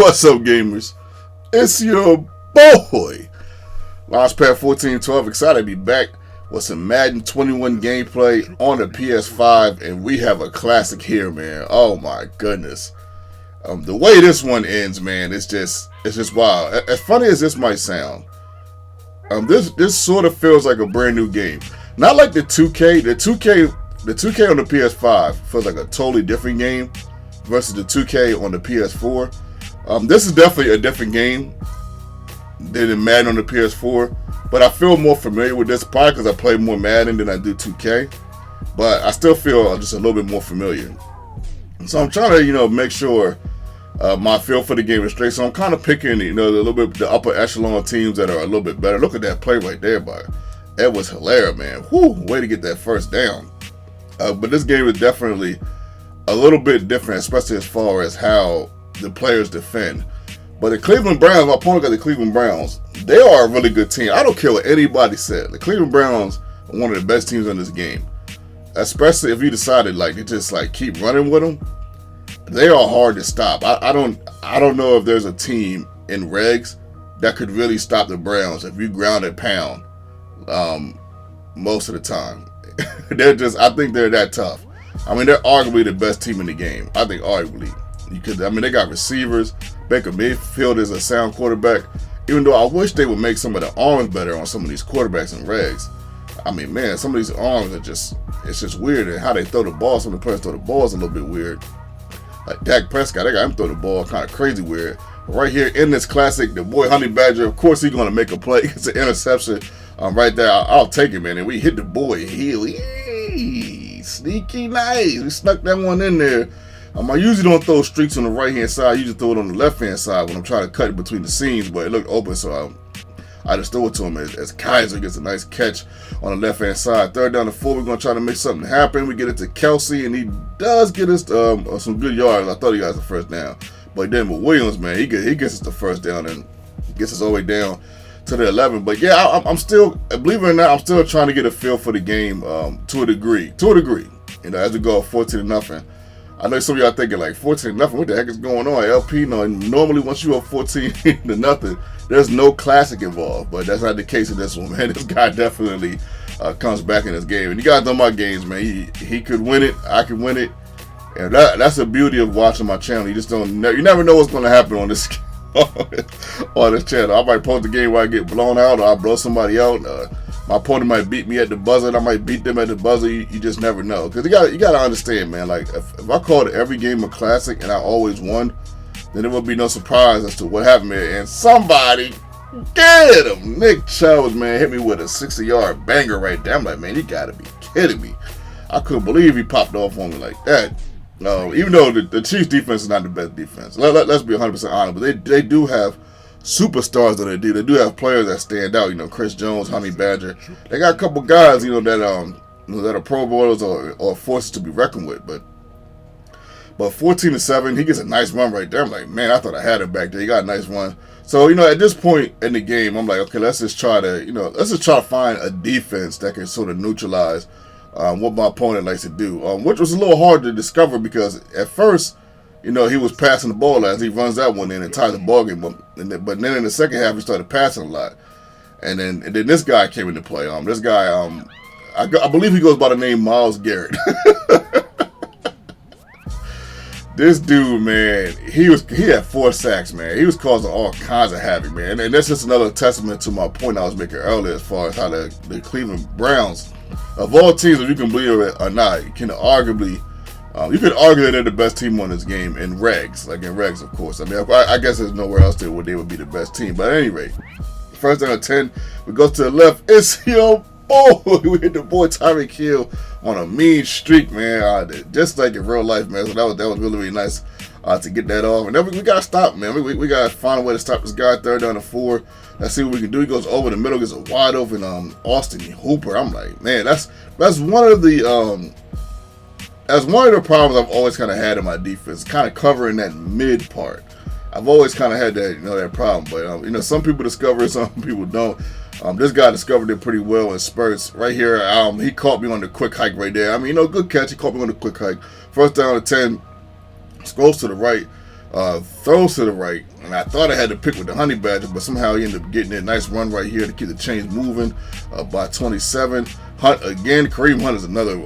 What's up, gamers? It's your boy, Launchpad 1412. Excited to be back with some Madden 21 gameplay on the PS5, and we have a classic here, man. Oh my goodness. The way this one ends, man, it's just wild. As funny as this might sound, this sort of feels like a brand new game. Not like the 2K. The 2K on the PS5 feels like a totally different game versus the 2K on the PS4. This is definitely a different game than in Madden on the PS4, but I feel more familiar with this probably because I play more Madden than I do 2K, but I still feel just a little bit more familiar. So I'm trying to, make sure my feel for the game is straight. So I'm kind of picking, a little bit the upper echelon teams that are a little bit better. Look at that play right there by Edwards Hilaire, man. Whew, way to get that first down. But this game is definitely a little bit different, especially as far as how the players defend. But the Cleveland Browns, my opponent got the Cleveland Browns. They are a really good team. I don't care what anybody said. The Cleveland Browns are one of the best teams in this game. Especially if you decided to just keep running with them. They are hard to stop. I don't know if there's a team in regs that could really stop the Browns if you ground and pound most of the time. I think they're that tough. I mean, they're arguably the best team in the game. I think arguably. They got receivers. Baker Mayfield is a sound quarterback. Even though I wish they would make some of the arms better on some of these quarterbacks and regs. I mean, man, some of these arms it's just weird. And how they throw the ball, some of the players throw the ball is a little bit weird. Like Dak Prescott, they got him throw the ball kind of crazy weird. But right here in this classic, the boy Honey Badger, of course he's going to make a play. It's an interception right there. I'll take it, man. And we hit the boy. Sneaky nice. We snuck that one in there. I usually don't throw streaks on the right-hand side. I usually throw it on the left-hand side when I'm trying to cut it between the seams, but it looked open, so I just throw it to him as Kaiser gets a nice catch on the left-hand side. Third down to 4, we're going to try to make something happen. We get it to Kelsey, and he does get us some good yards. I thought he got us the first down, but then with Williams, man, he gets us the first down and gets us all the way down to the 11. But yeah, I'm still, believe it or not, I'm still trying to get a feel for the game to a degree. As we go 14-0. I know some of y'all thinking 14-0. What the heck is going on? LP, normally once you up 14-0, there's no classic involved, but that's not the case in this one, man. This guy definitely comes back in this game, and you guys know my games, man. He could win it, I could win it, and that's the beauty of watching my channel. You never know what's going to happen on this on this channel. I might post a game where I get blown out, or I blow somebody out. My opponent might beat me at the buzzer, and I might beat them at the buzzer. You just never know. Because you got to understand, man, if I called every game a classic and I always won, then there would be no surprise as to what happened there. And somebody, get him! Nick Chubb, man, hit me with a 60-yard banger right there. I'm like, man, you got to be kidding me. I couldn't believe he popped off on me like that. Even though the Chiefs' defense is not the best defense. Let's be 100% honest, but they do have superstars that they do have players that stand out. Chris Jones, Honey Badger. They got a couple guys, that are Pro Bowlers or forces to be reckoned with. But 14-7, he gets a nice run right there. I'm like, man, I thought I had it back there. He got a nice run. So at this point in the game, I'm like, okay, let's just try to find a defense that can sort of neutralize what my opponent likes to do, which was a little hard to discover because at first, he was passing the ball as he runs that one in and ties the ball game. But then in the second half, he started passing a lot. And then this guy came into play. This guy, I believe he goes by the name Myles Garrett. This dude, man, he had 4 sacks, man. He was causing all kinds of havoc, man. And that's just another testament to my point I was making earlier as far as how the Cleveland Browns, of all teams, if you can believe it or not, you could argue that they're the best team on this game in regs, of course. I mean, I guess there's nowhere else where they would be the best team. But at any rate, first down at 10, we go to the left. It's your boy. We hit the boy Tyreek Hill on a mean streak, man. Just like in real life, man. So that was really, really nice to get that off. And then we got to stop, man. We got to find a way to stop this guy. Third down to 4. Let's see what we can do. He goes over the middle, gets a wide open Austin Hooper. I'm like, man, that's one of the problems I've always kind of had in my defense, kind of covering that mid part. I've always kind of had that, that problem. But some people discover it, some people don't. This guy discovered it pretty well in spurts. Right here, he caught me on the quick hike right there. I mean, good catch. He caught me on the quick hike. First down to 10. Scrolls to the right. Throws to the right. And I thought I had to pick with the Honey Badger, but somehow he ended up getting that nice run right here to keep the chains moving by 27. Hunt again. Kareem Hunt is another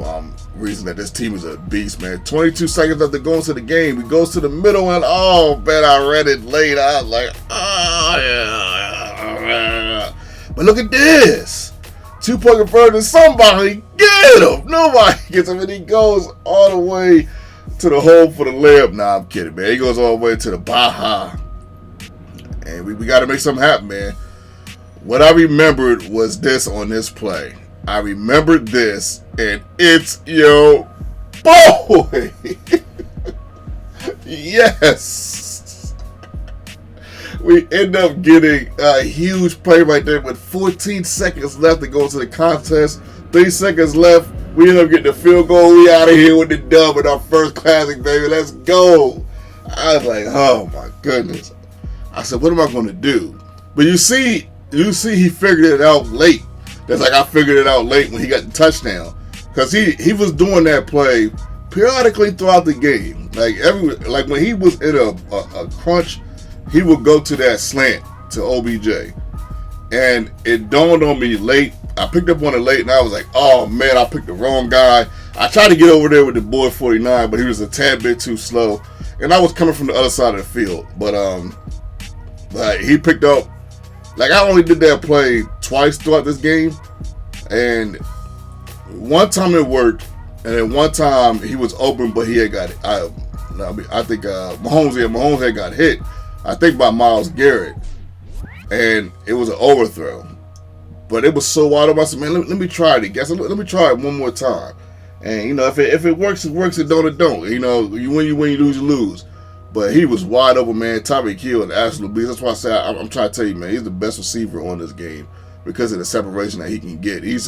reason that this team is a beast, man. 22 seconds left to go into the game. He goes to the middle, and oh, man, I read it late. I was like, oh, yeah. But look at this. 2-point conversion. Somebody get him. Nobody gets him, and he goes all the way to the hole for the layup. Nah, I'm kidding, man. He goes all the way to the Baja. And we got to make something happen, man. What I remembered was this on this play. I remembered this, and it's your boy. Yes. We end up getting a huge play right there with 14 seconds left to go to the contest. 3 seconds left. We end up getting the field goal. We out of here with the dub in our first classic, baby. Let's go. I was like, oh my goodness. I said, what am I going to do? But you see he figured it out late. That's like I figured it out late when he got the touchdown. Because he was doing that play periodically throughout the game. Like when he was in a crunch, he would go to that slant to OBJ. And it dawned on me late. I picked up on it late, and I was like, oh, man, I picked the wrong guy. I tried to get over there with the boy 49, but he was a tad bit too slow. And I was coming from the other side of the field. But he picked up. Like, I only did that play twice throughout this game. And one time it worked. And then one time he was open, but he had got it. I think Mahomes had got hit, I think by Myles Garrett. And it was an overthrow. But it was so wide open. I said, man, let me try it again. Let me try it one more time. And, you know, if it works, it works. It don't, it don't. You know, you win, you lose, you lose. But he was wide open, man. Tyreek Hill, an absolute beast. That's why I say I'm trying to tell you, man, he's the best receiver on this game because of the separation that he can get. He's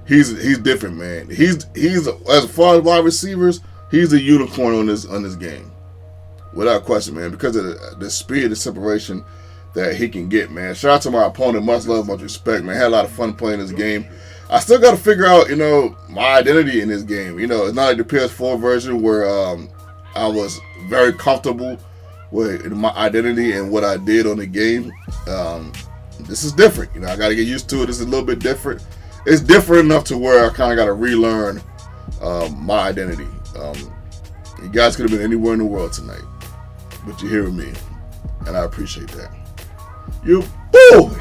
different, man. He's as far as wide receivers, he's a unicorn on this game, without question, man. Because of the speed, the separation that he can get, man. Shout out to my opponent, much love, much respect, man. Had a lot of fun playing this game. I still got to figure out, you know, my identity in this game. You know, it's not like the PS4 version where I was very comfortable with my identity and what I did on the game. This is different. You know, I got to get used to it. This is a little bit different. It's different enough to where I kind of got to relearn my identity. You guys could have been anywhere in the world tonight, but you're here with me, and I appreciate that. You boy!